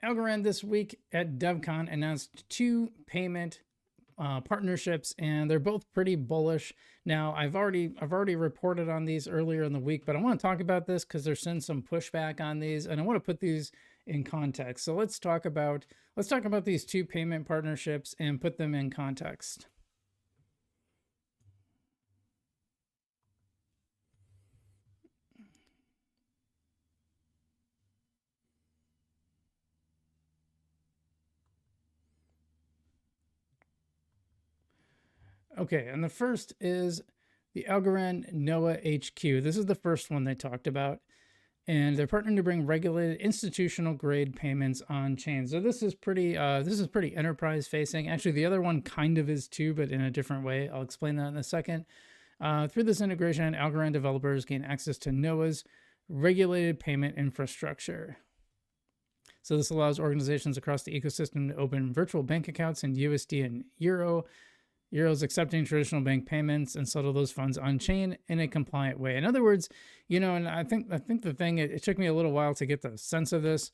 Algorand this week at DevCon announced two payment partnerships, and they're both pretty bullish. Now, I've already reported on these earlier in the week, but I want to talk about this because there's been some pushback on these, and I want to put these in context. So let's talk about these two payment partnerships and put them in context. Okay, and the first is the Algorand Noah HQ. This is the first one they talked about, and they're partnering to bring regulated institutional grade payments on chain. So this is pretty enterprise facing. Actually, the other one kind of is too, but in a different way. I'll explain that in a second. Through this integration, Algorand developers gain access to Noah's regulated payment infrastructure. So this allows organizations across the ecosystem to open virtual bank accounts in USD and Euros, accepting traditional bank payments and settle those funds on chain in a compliant way. In other words, and I think the thing, it took me a little while to get the sense of this.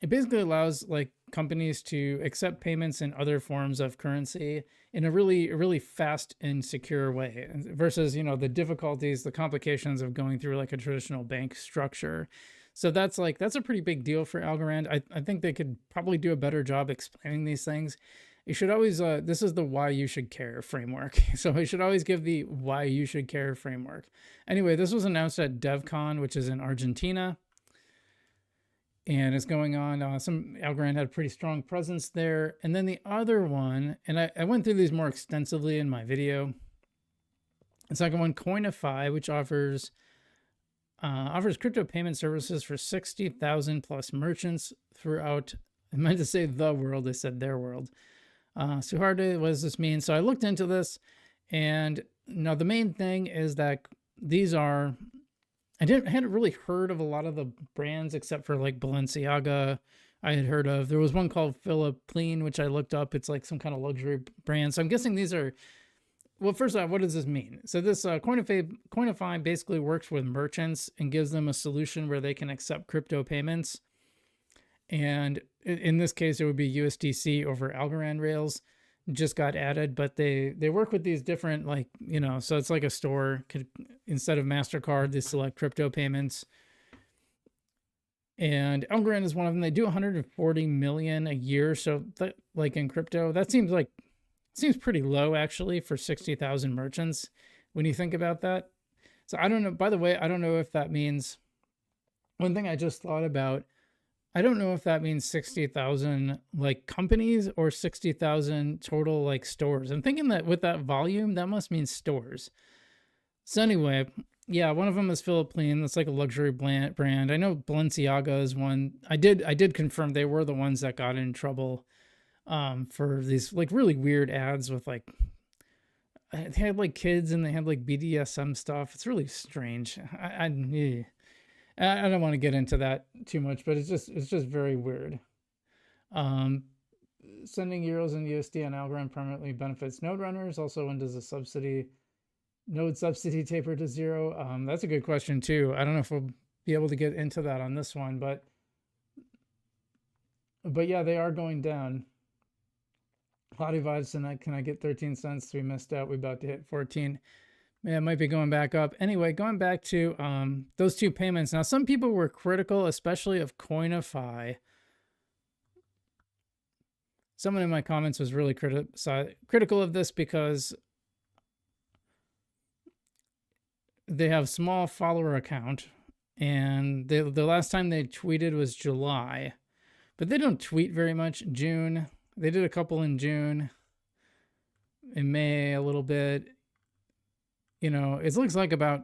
It basically allows like companies to accept payments in other forms of currency in a really fast and secure way versus, the difficulties, the complications of going through like a traditional bank structure. So that's a pretty big deal for Algorand. I think they could probably do a better job explaining these things. You should always, this is the why you should care framework. So I should always give the why you should care framework. Anyway, this was announced at DevCon, which is in Argentina. And it's going on. Algorand had a pretty strong presence there. And then the other one, and I went through these more extensively in my video. The second one, Coinify, which offers crypto payment services for 60,000 plus merchants throughout, I meant to say the world, I said their world. So hard, what does this mean? So I looked into this, and now the main thing is that these are, I hadn't really heard of a lot of the brands except for like Balenciaga. I had heard of, there was one called Philippine, which I looked up. It's like some kind of luxury brand. So I'm guessing these are, well, first off, what does this mean? So this Coinify basically works with merchants and gives them a solution where they can accept crypto payments. And in this case, it would be USDC over Algorand rails. Just got added, but they work with these different, like, so it's like a store. Instead of MasterCard, they select crypto payments. And Algorand is one of them. They do 140 million a year. So that, like in crypto, that seems pretty low actually for 60,000 merchants when you think about that. So I don't know, by the way, I don't know if that means, one thing I just thought about, I don't know if that means 60,000 like companies or 60,000 total like stores. I'm thinking that with that volume, that must mean stores. So anyway, yeah, one of them is Philippine. That's like a luxury brand. I know Balenciaga is one. I did confirm they were the ones that got in trouble for these like really weird ads with like, they had like kids and they had like BDSM stuff. It's really strange. I don't want to get into that too much, but it's just very weird. Sending euros and USD on Algorand permanently benefits node runners. Also, when does the node subsidy taper to zero? That's a good question too. I don't know if we'll be able to get into that on this one, but yeah, they are going down. Cloudy vibes tonight. Can I get 13 cents? We missed out. We're about to hit 14. Yeah, it might be going back up. Anyway, going back to those two payments. Now, some people were critical, especially of Coinify. Someone in my comments was really critical of this because they have small follower account, and the last time they tweeted was July, but they don't tweet very much. June, they did a couple in June, in May a little bit. It looks like about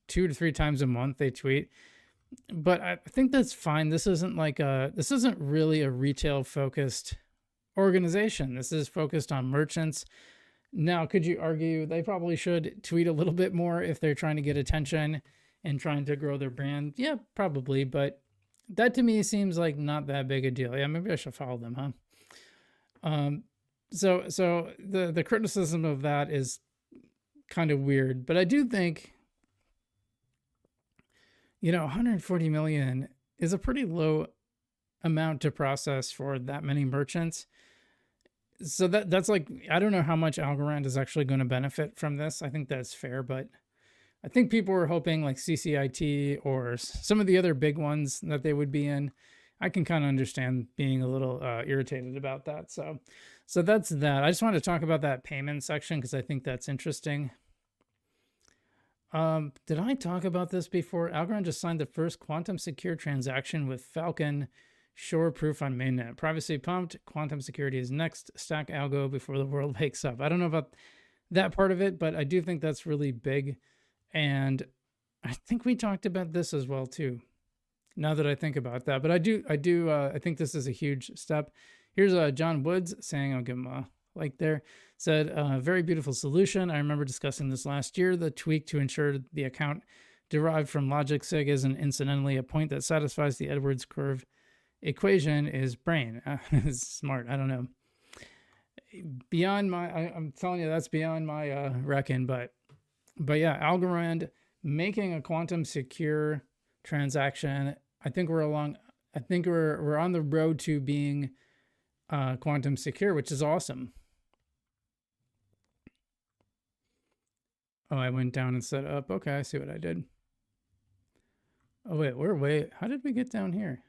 2 to 3 times a month they tweet, but I think that's fine. This isn't really a retail focused organization. This is focused on merchants. Now, could you argue they probably should tweet a little bit more if they're trying to get attention and trying to grow their brand? Yeah, probably. But that to me seems like not that big a deal. Yeah, maybe I should follow them, huh? So the criticism of that is kind of weird, but I do think 140 million is a pretty low amount to process for that many merchants. So that's like, I don't know how much Algorand is actually going to benefit from this. I think that's fair, but I think people were hoping like CCIT or some of the other big ones that they would be in. I can kind of understand being a little irritated about that. So that's that. I just wanted to talk about that payment section because I think that's interesting. Did I talk about this before? Algorand just signed the first quantum secure transaction with Falcon Shore Proof on mainnet. Privacy pumped. Quantum security is next. Stack algo before the world wakes up. I don't know about that part of it, but I do think that's really big. And I think we talked about this as well too, now that I think about that. But I think this is a huge step. Here's John Woods saying, I'll give him a like there, said, very beautiful solution. I remember discussing this last year. The tweak to ensure the account derived from logic sig isn't incidentally a point that satisfies the Edwards curve equation is brain. It's smart. I don't know. Beyond my, I'm telling you, that's beyond my reckon. But yeah, Algorand making a quantum secure transaction. I think we're on the road to being quantum secure, which is awesome. Oh, I went down and set up. Okay, I see what I did. Oh wait, how did we get down here?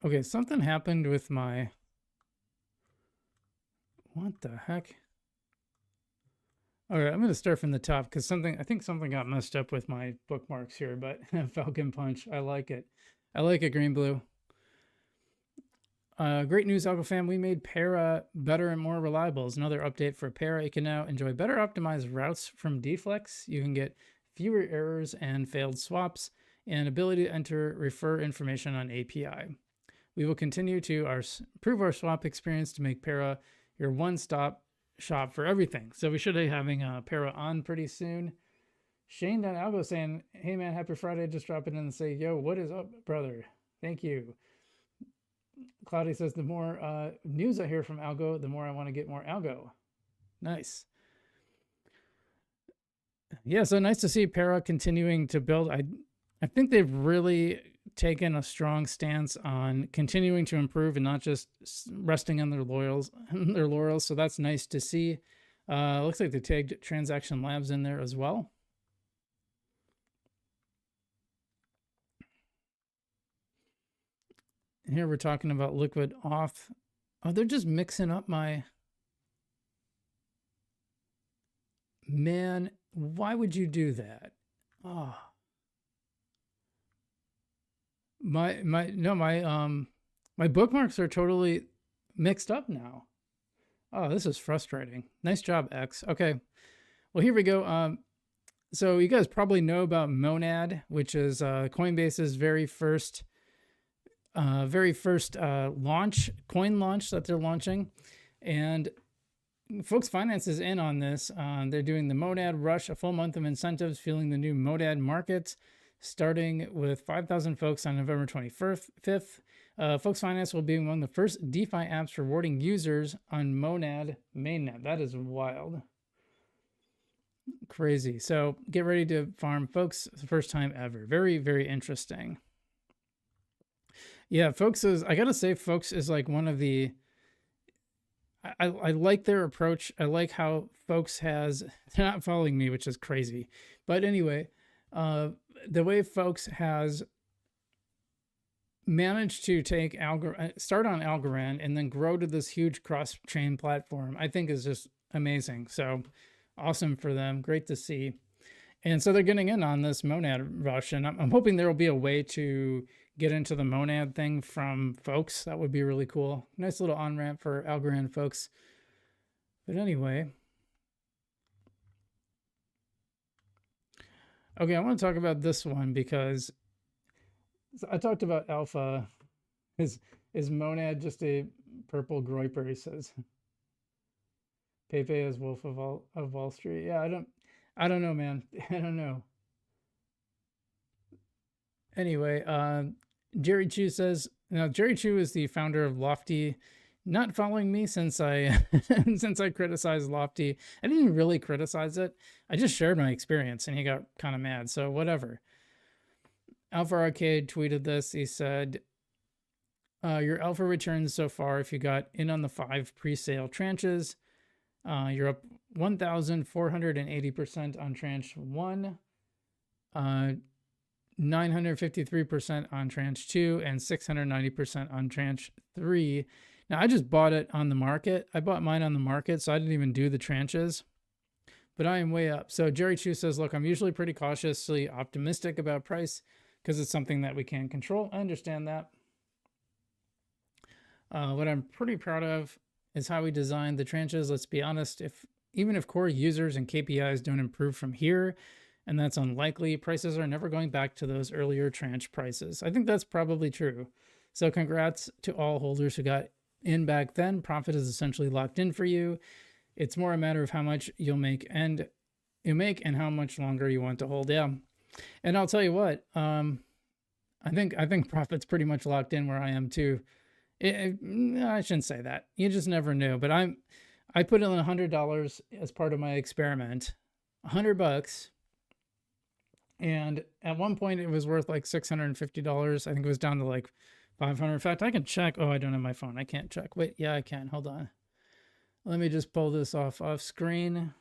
Okay, something happened with my, what the heck? All right, I'm going to start from the top because I think something got messed up with my bookmarks here, but Falcon Punch, I like it. I like it, Green Blue. Great news, Algo fam. We made Pera better and more reliable. As another update for Pera, you can now enjoy better optimized routes from Deflex. You can get fewer errors and failed swaps, and ability to enter refer information on API. We will continue to improve our swap experience to make Pera your one-stop shop for everything. So we should be having Pera on pretty soon. Shane down Algo saying, hey man, happy Friday. Just drop it in and say, yo, what is up, brother? Thank you. Cloudy says, the more news I hear from Algo, the more I want to get more Algo. Nice. Yeah, so nice to see Pera continuing to build. I think they've really taken a strong stance on continuing to improve and not just resting on their laurels. So that's nice to see. Looks like they tagged Transaction Labs in there as well. And here we're talking about liquid off. Oh, they're just mixing up my... Man, why would you do that? Oh. My bookmarks are totally mixed up now. Oh, this is frustrating. Nice job, X. Okay. Well, here we go. So you guys probably know about Monad, which is Coinbase's very first coin launch that they're launching. And Folks Finance is in on this. They're doing the Monad Rush, a full month of incentives, fueling the new Monad market, starting with 5,000 folks on November 25th. Folks Finance will be among the first DeFi apps rewarding users on Monad mainnet. That is wild. Crazy. So get ready to farm, folks. It's the first time ever. Very, very interesting. Yeah, I gotta say, Folks is like one of the, I like their approach. I like how Folks has, they're not following me, which is crazy. But anyway, the way Folks has managed to start on Algorand and then grow to this huge cross-chain platform, I think is just amazing. So awesome for them. Great to see. And so they're getting in on this Monad rush, and I'm hoping there will be a way to get into the Monad thing from Folks. That would be really cool. Nice little on-ramp for Algorand folks. But anyway. Okay, I want to talk about this one because I talked about Alpha. Is Monad just a purple groiper, he says. Pepe is Wolf of Wall Street. Yeah, I don't know, man. I don't know. Anyway, Jerry Chu says, now Jerry Chu is the founder of Lofty not following me since I since I criticized Lofty. I didn't even really criticize it. I just shared my experience and he got kind of mad. So whatever. Alpha Arcade tweeted this. He said, your alpha returns so far, if you got in on the 5 pre-sale tranches, you're up 1,480% on tranche 1, 953% on tranche 2, and 690% on tranche 3. Now, I just bought it on the market. I bought mine on the market, so I didn't even do the tranches, but I am way up. So Jerry Chu says, look, I'm usually pretty cautiously optimistic about price because it's something that we can't control. I understand that. What I'm pretty proud of is how we designed the tranches. Let's be honest, even if core users and KPIs don't improve from here, and that's unlikely, prices are never going back to those earlier tranche prices. I think that's probably true. So congrats to all holders who got in back then. Profit is essentially locked in for you. It's more a matter of how much you'll make and how much longer you want to hold. Yeah. And I'll tell you what, I think profit's pretty much locked in where I am too. I shouldn't say that. You just never knew. But I put in $100 as part of my experiment, $100, and at one point it was worth like $650. I think it was down to like 500. In fact, I can check. Oh, I don't have my phone. I can't check. Wait, yeah, I can. Hold on. Let me just pull this off screen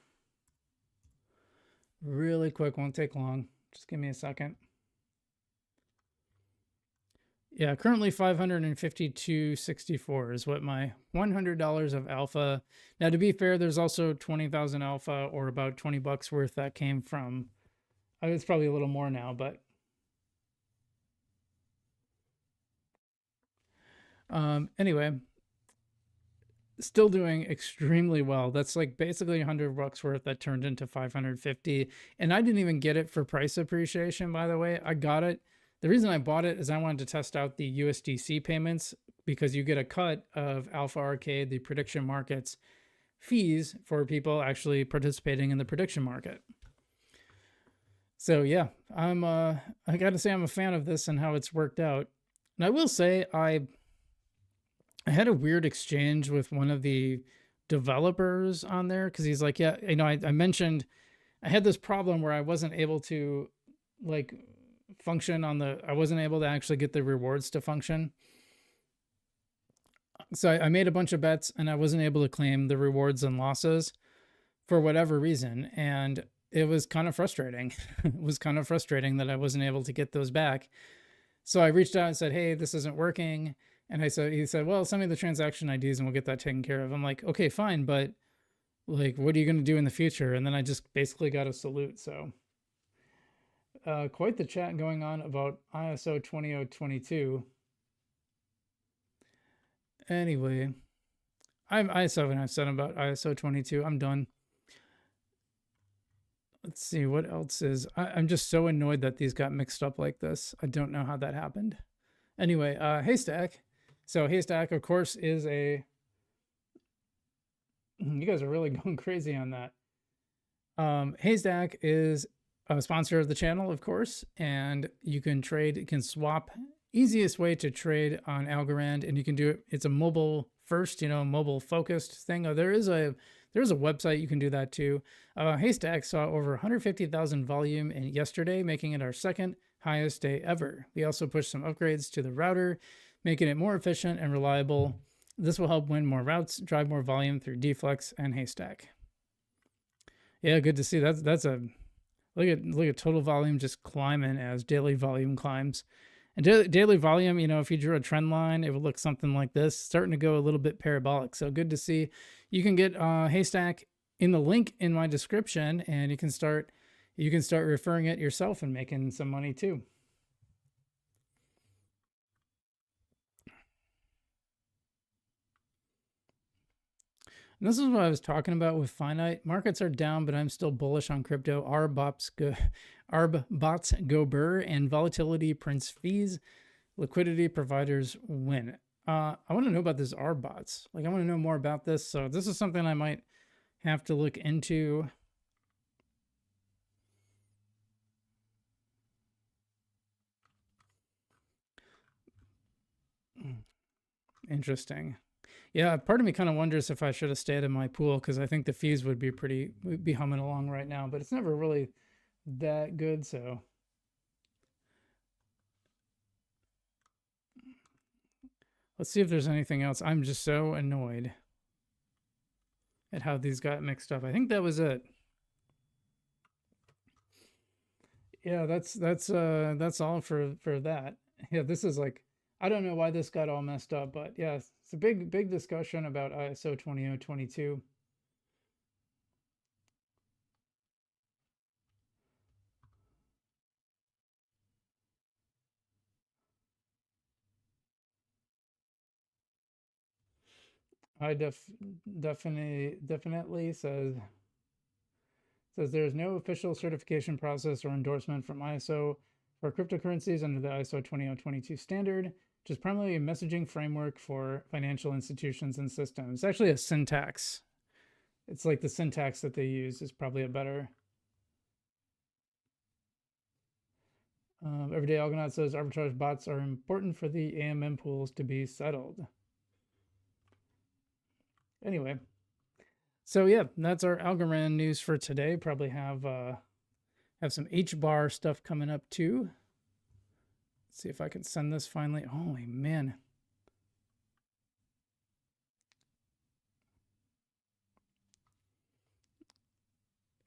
really quick. Won't take long. Just give me a second. Yeah, currently 552.64 is what my $100 of alpha. Now, to be fair, there's also 20,000 alpha, or about 20 bucks worth, that came from. It's probably a little more now, but anyway, still doing extremely well. That's like basically 100 bucks worth that turned into 550, and I didn't even get it for price appreciation, by the way. I got it. The reason I bought it is I wanted to test out the USDC payments, because you get a cut of Alpha Arcade, the prediction market's fees, for people actually participating in the prediction market. So yeah, I gotta say I'm a fan of this and how it's worked out. And I will say I had a weird exchange with one of the developers on there, because he's like, yeah, I mentioned I had this problem where I wasn't able to like function on I wasn't able to actually get the rewards to function. So I made a bunch of bets and I wasn't able to claim the rewards and losses for whatever reason. And it was kind of frustrating. It was kind of frustrating that I wasn't able to get those back. So I reached out and said, hey, this isn't working. And he said, well, send me the transaction IDs and we'll get that taken care of. I'm like, okay, fine. But like, what are you going to do in the future? And then I just basically got a salute. So quite the chat going on about ISO 20022. Anyway, I've said about ISO 22. I'm done. Let's see what else is. I'm just so annoyed that these got mixed up like this. I don't know how that happened. Anyway, Haystack. So Haystack, of course, is a. You guys are really going crazy on that. Haystack is a sponsor of the channel, of course, and you can trade, you can swap. Easiest way to trade on Algorand, and you can do it. It's a mobile first, mobile focused thing. There is a website you can do that too. Haystack saw over 150,000 volume yesterday, making it our second highest day ever. We also pushed some upgrades to the router, making it more efficient and reliable. This will help win more routes, drive more volume through Deflex and Haystack. Yeah, good to see. That's a look at total volume just climbing as daily volume climbs. And daily volume, if you drew a trend line, it would look something like this, starting to go a little bit parabolic. So good to see. You can get Haystack in the link in my description, and you can start referring it yourself and making some money too. And this is what I was talking about with Finite. Markets are down, but I'm still bullish on crypto. ARB bots go burr, and volatility prints fees. Liquidity providers win. I want to know about this ARB bots. Like, I want to know more about this. So this is something I might have to look into. Interesting. Yeah, part of me kind of wonders if I should have stayed in my pool because I think the fees would be humming along right now, but it's never really that good. So let's see if there's anything else. I'm just so annoyed at how these got mixed up. I think that was it. Yeah, that's all for that. Yeah, this is like I don't know why this got all messed up, but yeah, it's a big discussion about ISO 20022. I definitely says there is no official certification process or endorsement from ISO for cryptocurrencies under the ISO 20022 standard, which is primarily a messaging framework for financial institutions and systems. It's actually a syntax. It's like the syntax that they use is probably a better. Everyday Algonaut says arbitrage bots are important for the AMM pools to be settled. Anyway, so yeah, that's our Algorand news for today. Probably have some HBAR stuff coming up too. Let's see if I can send this finally. Holy man.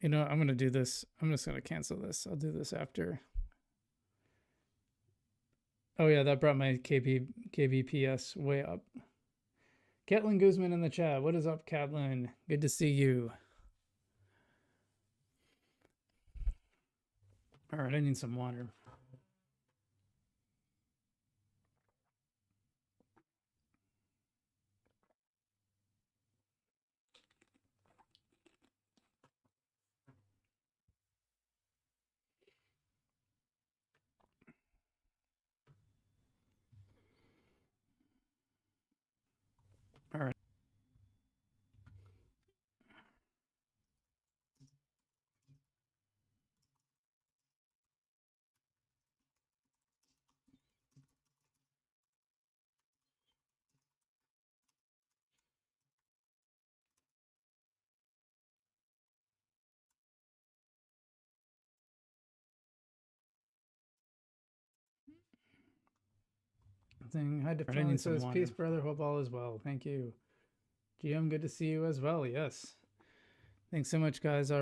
You know, I'm going to do this. I'm just going to cancel this. I'll do this after. Oh yeah, that brought my KBPS way up. Catlin Guzman in the chat. What is up, Catlin? Good to see you. All right, I need some water. All right. Hi, Definitely says, peace, brother. Hope all is well. Thank you. GM, good to see you as well. Yes. Thanks so much, guys.